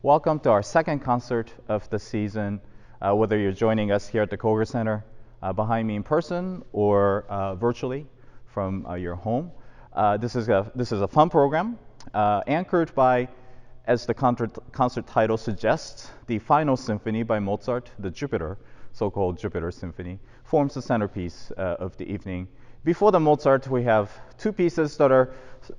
Welcome to our second concert of the season, whether you're joining us here at the Koger Center behind me in person or virtually from your home. This is a fun program anchored by, as the concert title suggests, the final symphony by Mozart, the Jupiter, so-called Jupiter Symphony, forms the centerpiece of the evening. Before the Mozart, we have two pieces that are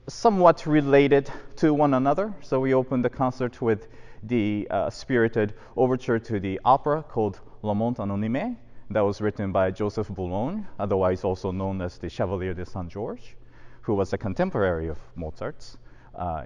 somewhat related to one another. So we open the concert with the spirited overture to the opera called Le Monde Anonyme, that was written by Joseph Boulogne, otherwise also known as the Chevalier de SaintGeorges, who was a contemporary of Mozart's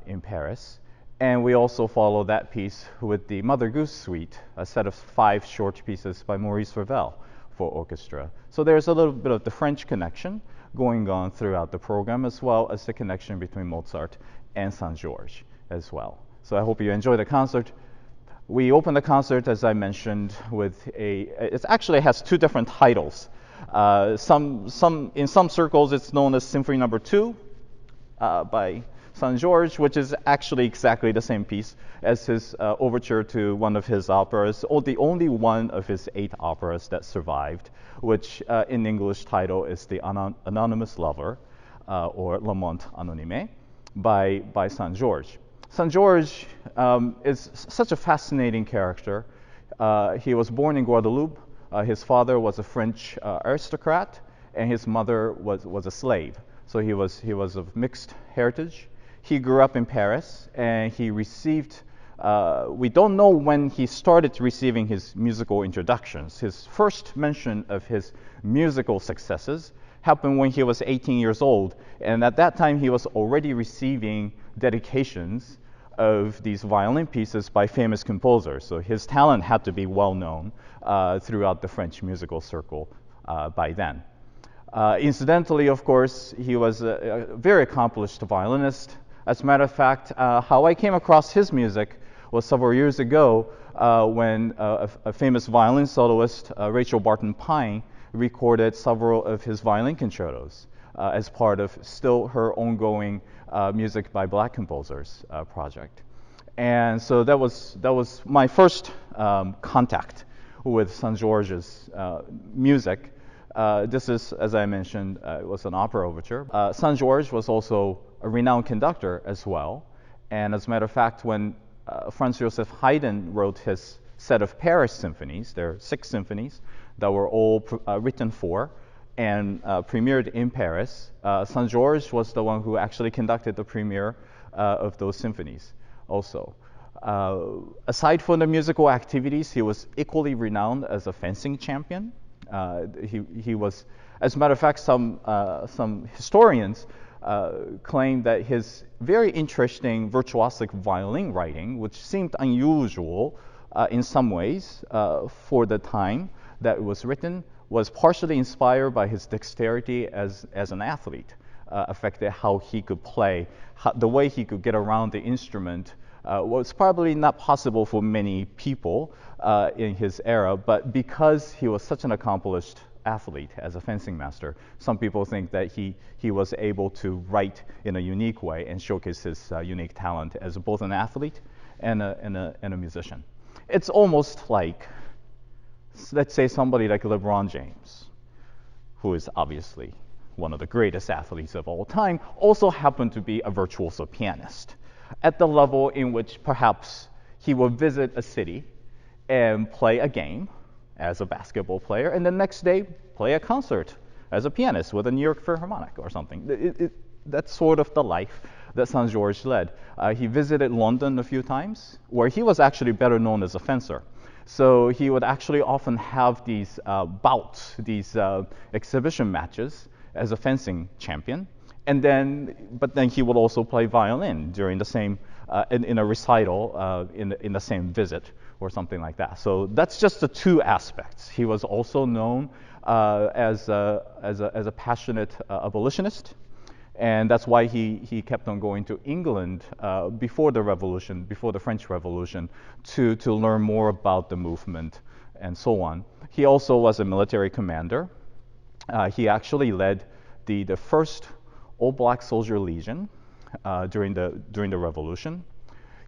in Paris. And we also follow that piece with the Mother Goose Suite, a set of 5 short pieces by Maurice Ravel for orchestra. So there's a little bit of the French connection going on throughout the program, as well as the connection between Mozart and SaintGeorges as well. So I hope you enjoy the concert. We open the concert, as I mentioned, with it actually has 2 different titles. In some circles, it's known as Symphony Number 2 by SaintGeorges, which is actually exactly the same piece as his overture to one of his operas, or the only one of his 8 operas that survived, which in English title is The Anonymous Lover, or Le Monde Anonyme, by SaintGeorges. SaintGeorges is such a fascinating character. He was born in Guadeloupe. His father was a French aristocrat, and his mother was a slave. So he was of mixed heritage. He grew up in Paris, and he received, we don't know when he started receiving his musical introductions. His first mention of his musical successes happened when he was 18 years old, and at that time he was already receiving dedications of these violin pieces by famous composers. So his talent had to be well known throughout the French musical circle by then. Incidentally, of course, he was a very accomplished violinist. As a matter of fact, how I came across his music was several years ago when a famous violin soloist, Rachel Barton Pine, recorded several of his violin concertos as part of still her ongoing music by Black composers project. And so that was my first contact with SaintGeorges' music. This is, as I mentioned, it was an opera overture. SaintGeorges was also a renowned conductor as well. And as a matter of fact, when Franz Joseph Haydn wrote his set of Paris symphonies, there are 6 symphonies that were all written for and premiered in Paris, SaintGeorges was the one who actually conducted the premiere of those symphonies also. Aside from the musical activities, he was equally renowned as a fencing champion. He was, as a matter of fact, some historians claim that his very interesting virtuosic violin writing, which seemed unusual in some ways for the time that it was written, was partially inspired by his dexterity as an athlete, affected how he could play, the way he could get around the instrument. Was probably not possible for many people in his era, but because he was such an accomplished athlete as a fencing master, some people think that he was able to write in a unique way and showcase his unique talent as both an athlete and a musician. It's almost like, let's say, somebody like LeBron James, who is obviously one of the greatest athletes of all time, also happened to be a virtuoso pianist, at the level in which perhaps he will visit a city and play a game as a basketball player, and the next day play a concert as a pianist with the New York Philharmonic or something. That's sort of the life that SaintGeorges led. He visited London a few times, where he was actually better known as a fencer. So he would actually often have these bouts, these exhibition matches as a fencing champion. But then he would also play violin during the same, in a recital in the same visit or something like that. So that's just the 2 aspects. He was also known as a passionate abolitionist, and that's why he kept on going to England before the revolution, before the French Revolution, to learn more about the movement and so on. He also was a military commander. He actually led the first All Black Soldier Legion during the Revolution.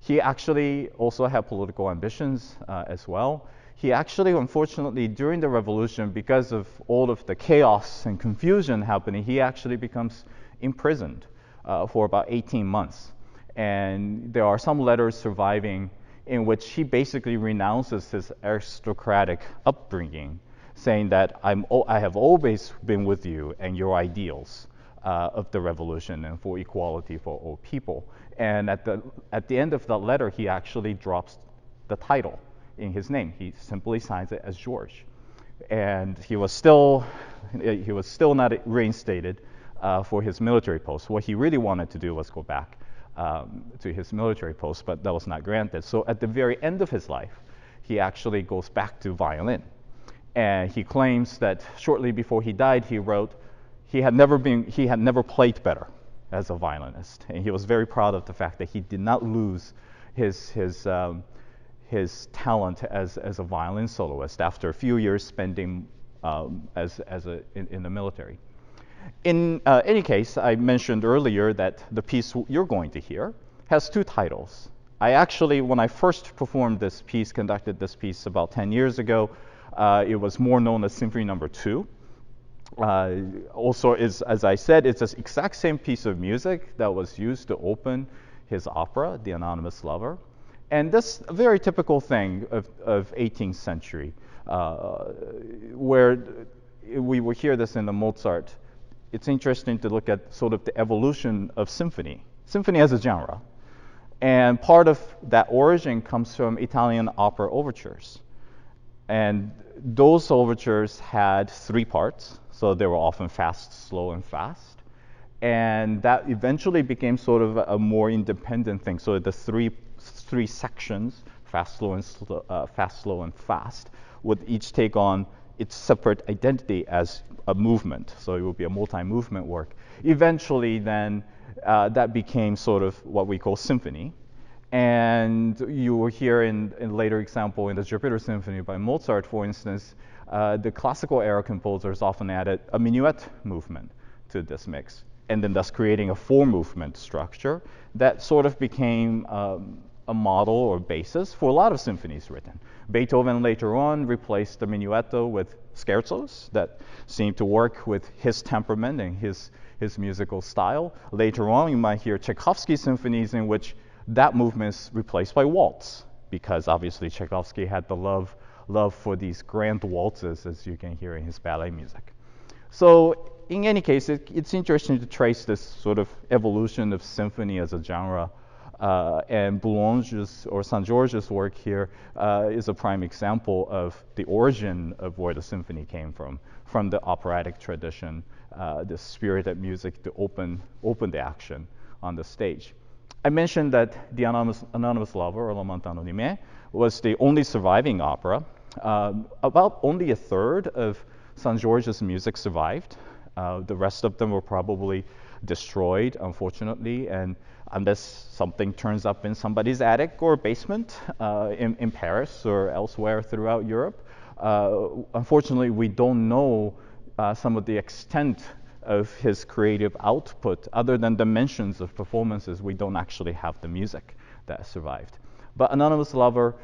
He actually also had political ambitions as well. He actually, unfortunately, during the revolution, because of all of the chaos and confusion happening, he actually becomes imprisoned for about 18 months. And there are some letters surviving in which he basically renounces his aristocratic upbringing, saying that I have always been with you and your ideals of the revolution and for equality for all people. And at the end of that letter, he actually drops the title in his name. He simply signs it as George. And he was still not reinstated for his military post. What he really wanted to do was go back to his military post, but that was not granted. So at the very end of his life, he actually goes back to violin. And he claims that shortly before he died, he wrote, he had never played better as a violinist. And he was very proud of the fact that he did not lose his talent as a violin soloist after a few years spending in the military. In any case, I mentioned earlier that the piece you're going to hear has two titles. I actually, when I first performed this piece, conducted this piece about 10 years ago, it was more known as Symphony No. 2. Also, as I said, it's the exact same piece of music that was used to open his opera, The Anonymous Lover. And this a very typical thing of 18th century, where we will hear this in the Mozart. It's interesting to look at sort of the evolution of symphony as a genre. And part of that origin comes from Italian opera overtures. And those overtures had three parts, so they were often fast, slow, and fast. And that eventually became sort of a more independent thing. So the three sections, fast, slow, and fast, would each take on its separate identity as a movement. So it would be a multi-movement work. Eventually, then, that became sort of what we call symphony. And you will hear in later example in the Jupiter Symphony by Mozart, for instance, the classical era composers often added a minuet movement to this mix, and then thus creating a four-movement structure that sort of became a model or basis for a lot of symphonies written. Beethoven later on replaced the minuetto with scherzos that seemed to work with his temperament and his musical style. Later on, you might hear Tchaikovsky symphonies in which that movement is replaced by waltz, because obviously Tchaikovsky had the love for these grand waltzes, as you can hear in his ballet music. So in any case, it's interesting to trace this sort of evolution of symphony as a genre. And Boulogne's or SaintGeorges' work here is a prime example of the origin of where the symphony came from the operatic tradition, the spirited music to open the action on the stage. I mentioned that The Anonymous Lover, or L'Amant Anonyme, was the only surviving opera. About only a third of SaintGeorges' music survived. The rest of them were probably destroyed, unfortunately, and unless something turns up in somebody's attic or basement in Paris or elsewhere throughout Europe. Unfortunately, we don't know some of the extent of his creative output. Other than the mentions of performances, we don't actually have the music that survived. But Anonymous Lover,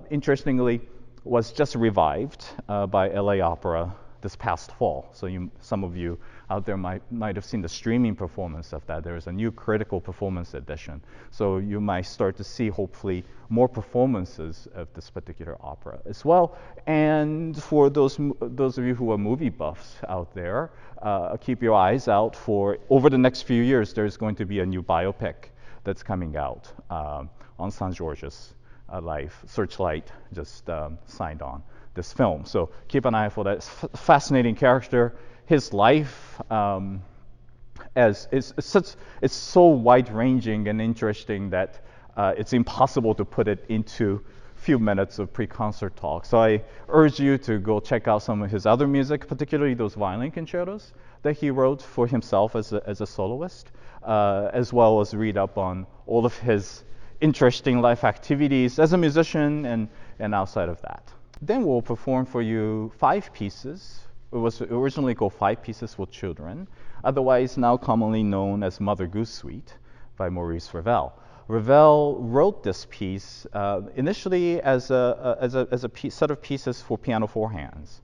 interestingly, was just revived by LA Opera this past fall. So some of you out there might have seen the streaming performance of that. There is a new critical performance edition. So you might start to see, hopefully, more performances of this particular opera as well. And for those of you who are movie buffs out there, keep your eyes out for, over the next few years, there's going to be a new biopic that's coming out on SaintGeorges' life. Searchlight just signed on this film. So keep an eye for that. It's fascinating character. His life it's so wide-ranging and interesting that it's impossible to put it into a few minutes of pre-concert talk. So I urge you to go check out some of his other music, particularly those violin concertos that he wrote for himself as a soloist, as well as read up on all of his interesting life activities as a musician and outside of that. Then we'll perform for you 5 pieces. It was originally called 5 Pieces for Children, otherwise now commonly known as Mother Goose Suite by Maurice Ravel. Ravel wrote this piece initially as a set of pieces for piano four hands.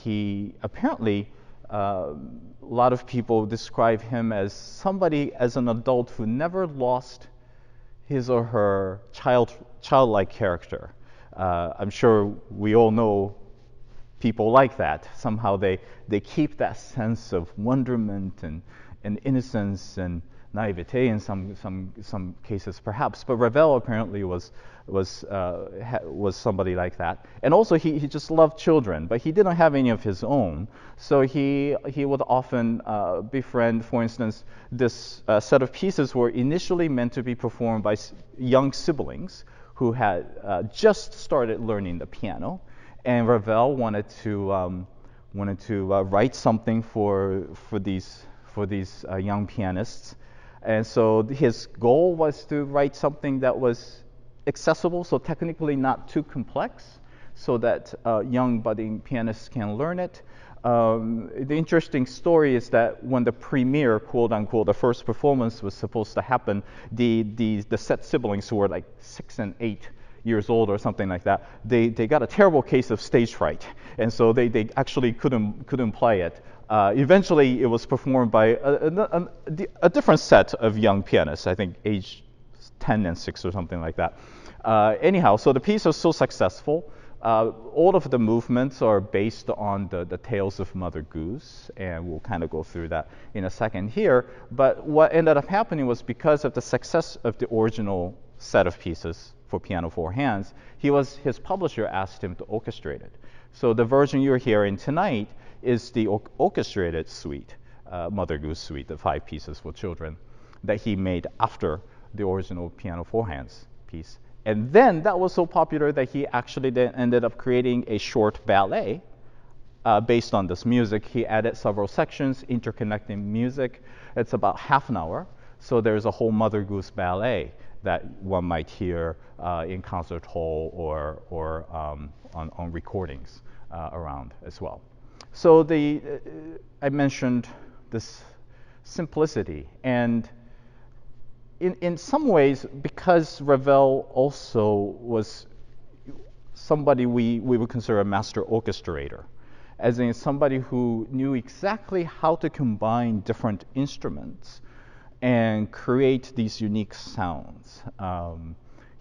He apparently, a lot of people describe him as somebody, as an adult who never lost his or her childlike character. I'm sure we all know people like that. Somehow they keep that sense of wonderment and innocence and naivete in some cases, perhaps. But Ravel apparently was somebody like that. And also he just loved children, but he didn't have any of his own. So he would often befriend, for instance, this set of pieces were initially meant to be performed by young siblings who had just started learning the piano, and Ravel wanted to write something for these young pianists. And so his goal was to write something that was accessible, so technically not too complex, so that young budding pianists can learn it. The interesting story is that when the premiere, quote unquote, the first performance was supposed to happen, the set siblings who were like 6 and 8 years old or something like that, they got a terrible case of stage fright, and so they actually couldn't play it. Eventually, it was performed by a different set of young pianists, I think age 10 and 6 or something like that. Anyhow, so the piece was so successful. All of the movements are based on the tales of Mother Goose, and we'll kind of go through that in a second here. But what ended up happening was, because of the success of the original set of pieces for piano four hands, his publisher asked him to orchestrate it. So the version you're hearing tonight is the orchestrated suite, Mother Goose suite, the 5 pieces for children that he made after the original piano four hands piece. And then that was so popular that he actually then ended up creating a short ballet based on this music. He added several sections, interconnecting music. It's about half an hour. So there's a whole Mother Goose ballet that one might hear in concert hall or on recordings around as well. So I mentioned this simplicity, and in some ways, because Ravel also was somebody we would consider a master orchestrator, as in somebody who knew exactly how to combine different instruments and create these unique sounds.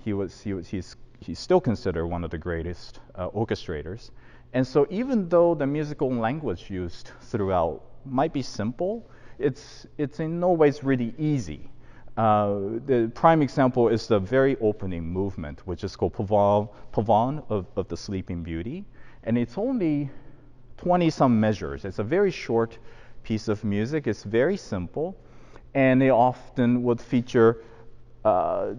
He's still considered one of the greatest orchestrators. And so even though the musical language used throughout might be simple, it's in no ways really easy. The prime example is the very opening movement, which is called Pavane of the Sleeping Beauty. And it's only 20-some measures. It's a very short piece of music. It's very simple. And they often would feature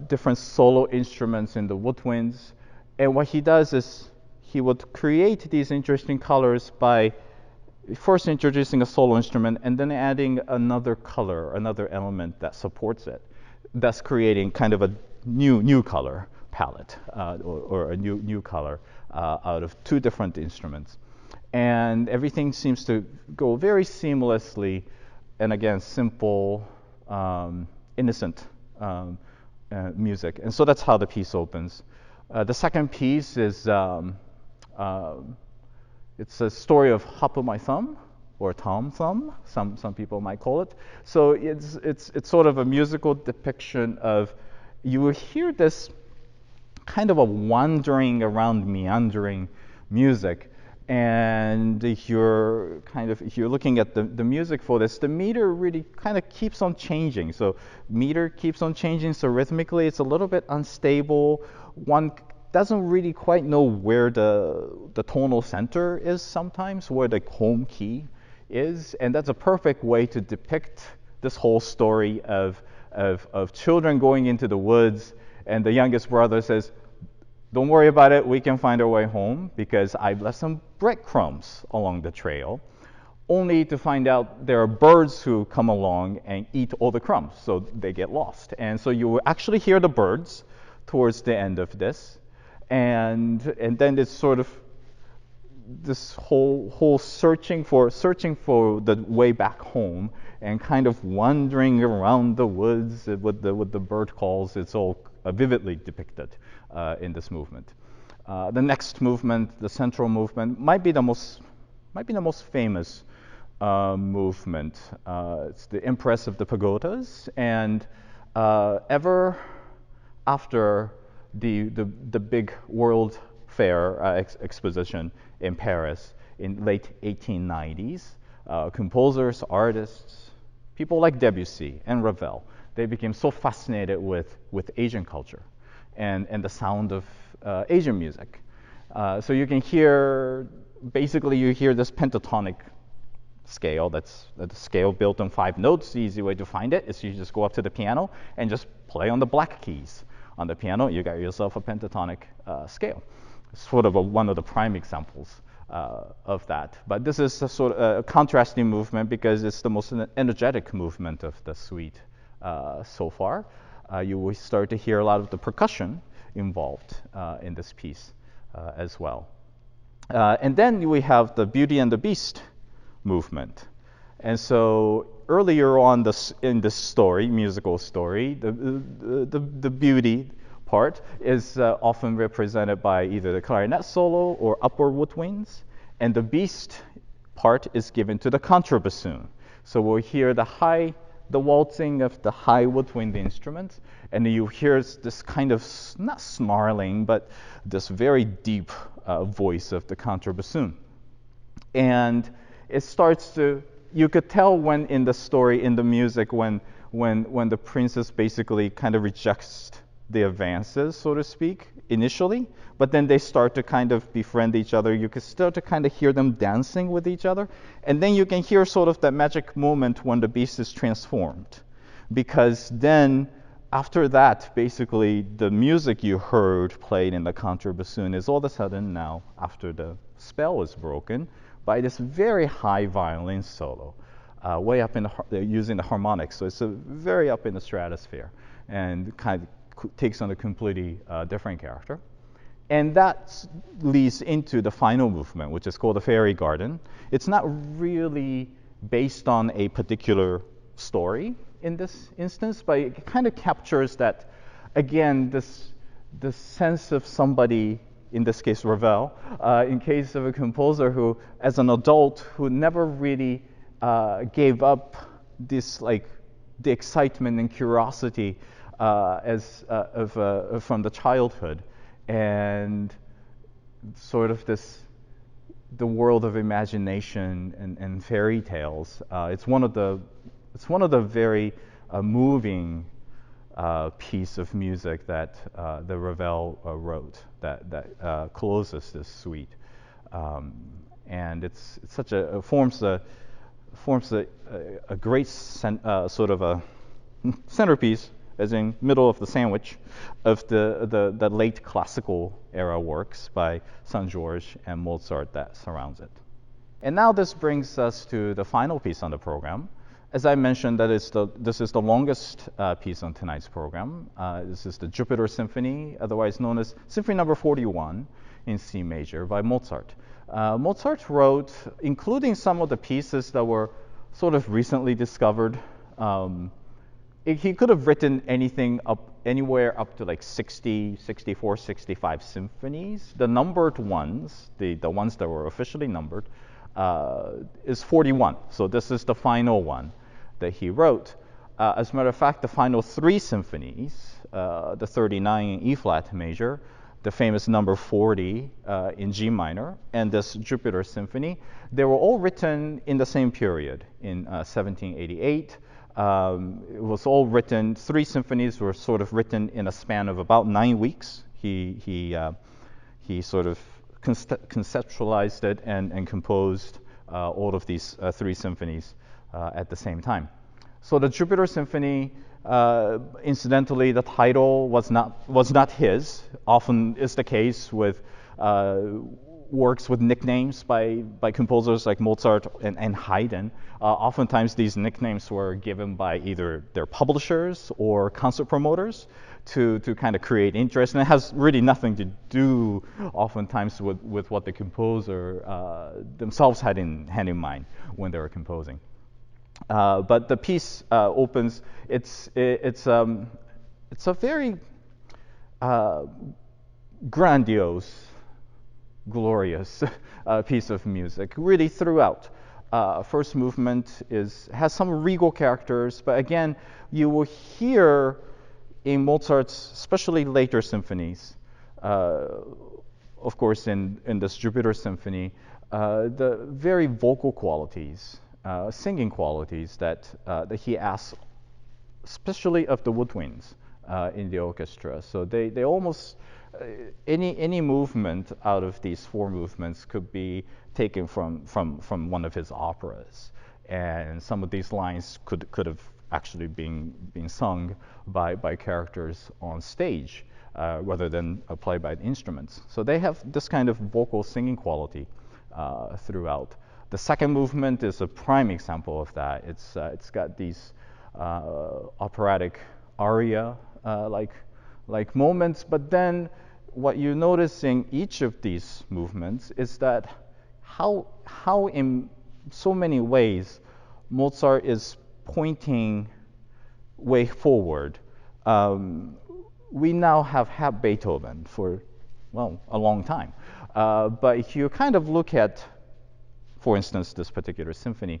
different solo instruments in the woodwinds. And what he does is he would create these interesting colors by first introducing a solo instrument and then adding another color, another element that supports it. Thus creating kind of a new color palette or a new color out of 2 different instruments. And everything seems to go very seamlessly, and again, simple, innocent music. And so that's how the piece opens. The second piece is it's a story of Hop o' My Thumb, or Tom Thumb, some people might call it. So it's sort of a musical depiction of, you will hear this kind of a wandering around, meandering music. And if you're looking at the music for this, the meter really kind of keeps on changing. So meter keeps on changing, so rhythmically it's a little bit unstable. One doesn't really quite know where the tonal center is sometimes, where the home key is. And that's a perfect way to depict this whole story of children going into the woods, and the youngest brother says, "Don't worry about it, we can find our way home because I've left some breadcrumbs along the trail," only to find out there are birds who come along and eat all the crumbs, so they get lost. And so you will actually hear the birds towards the end of this. And then it's sort of this whole searching for the way back home, and kind of wandering around the woods with the bird calls. It's all vividly depicted in this movement. The next movement, the central movement, might be the most famous movement. It's the Empress of the Pagodas, and ever after the big World Fair exposition in Paris in late 1890s, composers, artists, people like Debussy and Ravel, they became so fascinated with Asian culture and the sound of Asian music. So you can hear, basically you hear this pentatonic scale. That's a scale built on 5 notes. The easy way to find it is you just go up to the piano and just play on the black keys on the piano. You got yourself a pentatonic scale. It's sort of one of the prime examples of that. But this is a sort of a contrasting movement because it's the most energetic movement of the suite so far. You will start to hear a lot of the percussion involved in this piece as well. And then we have the Beauty and the Beast movement. And so earlier on in this story, musical story, the beauty part is often represented by either the clarinet solo or upper woodwinds, and the beast part is given to the contrabassoon. So we'll hear the waltzing of the high woodwind instruments, and you hear this kind of, not snarling, but this very deep voice of the contrabassoon. And it starts to, you could tell when in the story, in the music, when the princess basically kind of rejects the advances, so to speak, initially, but then they start to kind of befriend each other. You can start to kind of hear them dancing with each other, and then you can hear sort of that magic moment when the beast is transformed, because then after that, basically the music you heard played in the contrabassoon is all of a sudden now, after the spell is broken, by this very high violin solo, way up in using the harmonics. So it's very up in the stratosphere, and kind of takes on a completely different character. And that leads into the final movement, which is called the Fairy Garden. It's not really based on a particular story in this instance, but it kind of captures that, again, this sense of somebody, in this case Ravel, in case of a composer who, as an adult, who never really gave up this, like, the excitement and curiosity from the childhood, and sort of the world of imagination and fairy tales. It's one of the very moving piece of music that the Ravel wrote that closes this suite, and it's such forms a great sort of a centerpiece, as in middle of the sandwich, of the late classical era works by SaintGeorges and Mozart that surrounds it. And now this brings us to the final piece on the program. As I mentioned, this is the longest piece on tonight's program. This is the Jupiter Symphony, otherwise known as Symphony Number 41 in C major by Mozart. Mozart wrote, including some of the pieces that were sort of recently discovered, he could have written anywhere up to like 60, 64, 65 symphonies. The numbered ones, the ones that were officially numbered, is 41. So this is the final one that he wrote. As a matter of fact, the final 3 symphonies, the 39 in E flat major, the famous number 40 in G minor, and this Jupiter Symphony, they were all written in the same period, in 1788. It was all written, 3 symphonies were sort of written in a span of about 9 weeks. He sort of conceptualized it and composed all of these 3 symphonies at the same time. So the Jupiter Symphony, incidentally, the title was not his. Often is the case with works with nicknames by composers like Mozart and Haydn. Oftentimes these nicknames were given by either their publishers or concert promoters to kind of create interest, and it has really nothing to do oftentimes with what the composer themselves had in mind when they were composing. But the piece opens. It's a very grandiose, glorious piece of music, really throughout. First movement has some regal characters, but again, you will hear in Mozart's, especially later symphonies, of course in this Jupiter Symphony, the very vocal qualities, singing qualities that he asks, especially of the woodwinds in the orchestra. So they almost, any movement out of these four movements could be taken from one of his operas. And some of these lines could have actually been sung by characters on stage rather than played by the instruments. So they have this kind of vocal singing quality throughout. The second movement is a prime example of that. It's got these operatic aria like moments, but then what you notice in each of these movements is that how in so many ways Mozart is pointing way forward. We now have had Beethoven for, well, a long time. But if you kind of look at, for instance, this particular symphony,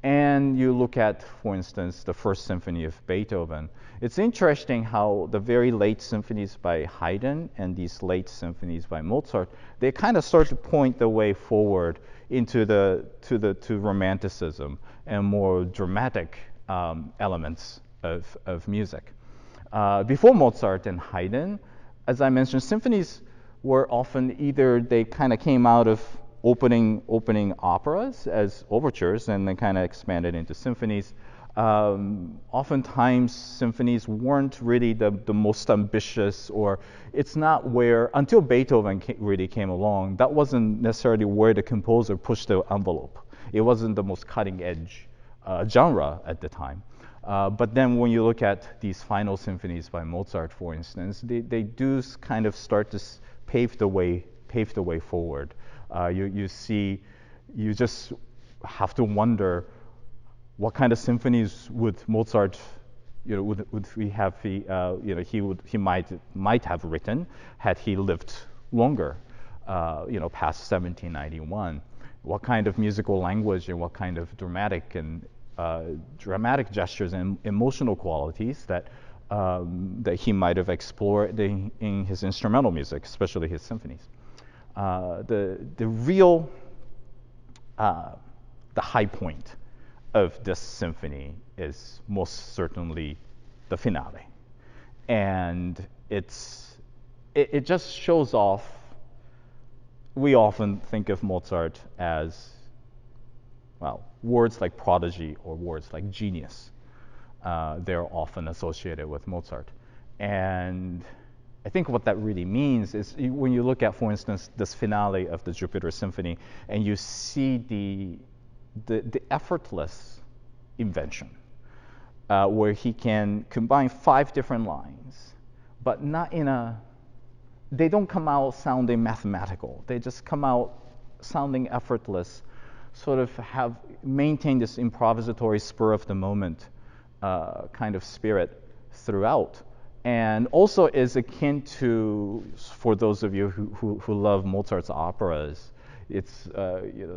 and you look at, for instance, the first symphony of Beethoven, it's interesting how the very late symphonies by Haydn and these late symphonies by Mozart, they kind of start to point the way forward into to romanticism and more dramatic elements of music. Before Mozart and Haydn, as I mentioned, symphonies were often either they kind of came out of opening operas as overtures and then kind of expanded into symphonies. Oftentimes symphonies weren't really the most ambitious, or it's not where, until Beethoven really came along, that wasn't necessarily where the composer pushed the envelope. It wasn't the most cutting edge genre at the time. But then when you look at these final symphonies by Mozart, for instance, they do kind of start to pave the way forward. You just have to wonder what kind of symphonies would Mozart, would we have he might have written had he lived longer, past 1791. What kind of musical language and what kind of dramatic gestures and emotional qualities that he might have explored in his instrumental music, especially his symphonies. The high point of this symphony is most certainly the finale, and it just shows off. We often think of Mozart as, well, words like prodigy or words like genius. They're often associated with Mozart, and I think what that really means is when you look at, for instance, this finale of the Jupiter Symphony, and you see the effortless invention, where he can combine 5 different lines, but not they don't come out sounding mathematical. They just come out sounding effortless, sort of have maintained this improvisatory spur of the moment kind of spirit throughout. And also is akin to, for those of you who love Mozart's operas, it's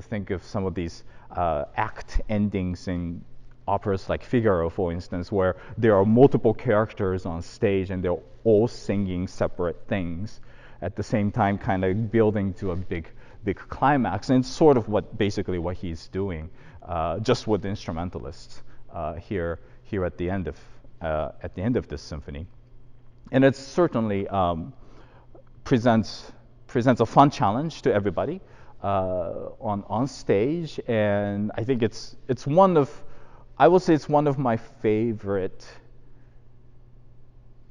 think of some of these act endings in operas like Figaro, for instance, where there are multiple characters on stage and they're all singing separate things at the same time, kind of building to a big climax. And it's sort of basically what he's doing, just with instrumentalists here at the end of this symphony. And it certainly presents a fun challenge to everybody on stage, and I think I would say it's one of my favorite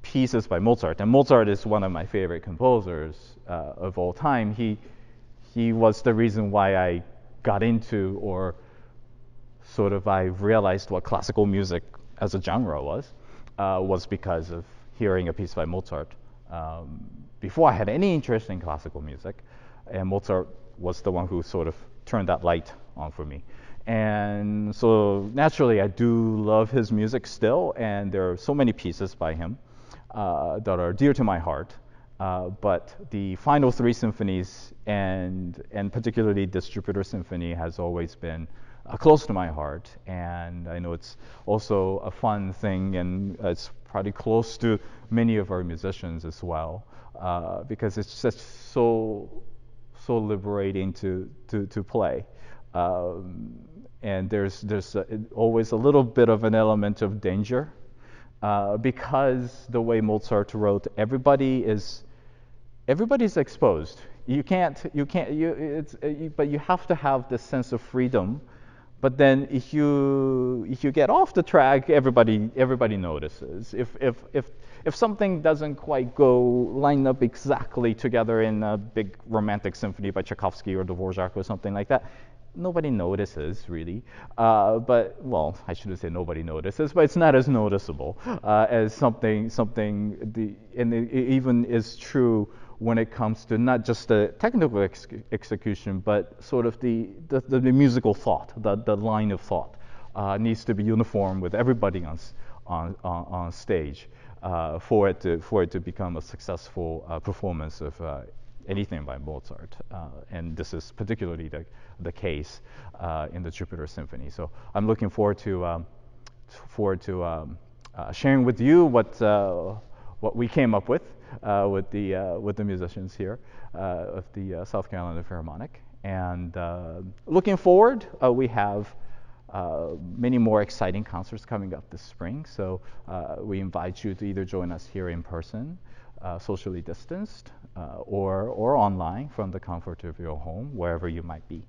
pieces by Mozart. And Mozart is one of my favorite composers of all time. He was the reason why I got into, or sort of I realized what classical music as a genre was because of hearing a piece by Mozart. Before I had any interest in classical music, and Mozart was the one who sort of turned that light on for me. And so naturally, I do love his music still, and there are so many pieces by him that are dear to my heart. But the final three symphonies, and particularly this Jupiter Symphony, has always been close to my heart. And I know it's also a fun thing, and it's probably close to many of our musicians as well, because it's just so liberating to play. And there's always a little bit of an element of danger, because the way Mozart wrote, everybody's exposed. But you have to have this sense of freedom. But then if you get off the track, everybody notices. If something doesn't quite line up exactly together in a big romantic symphony by Tchaikovsky or Dvorak or something like that, nobody notices really. But well, I shouldn't say nobody notices, but it's not as noticeable as something. And it even is true when it comes to not just the technical execution, but sort of the musical thought, the line of thought needs to be uniform with everybody on stage for it to become a successful performance of anything by Mozart. And this is particularly the case in the Jupiter Symphony. So I'm looking forward to sharing with you what we came up with the musicians here of the South Carolina Philharmonic. And looking forward, we have many more exciting concerts coming up this spring. So we invite you to either join us here in person, socially distanced, or online from the comfort of your home, wherever you might be.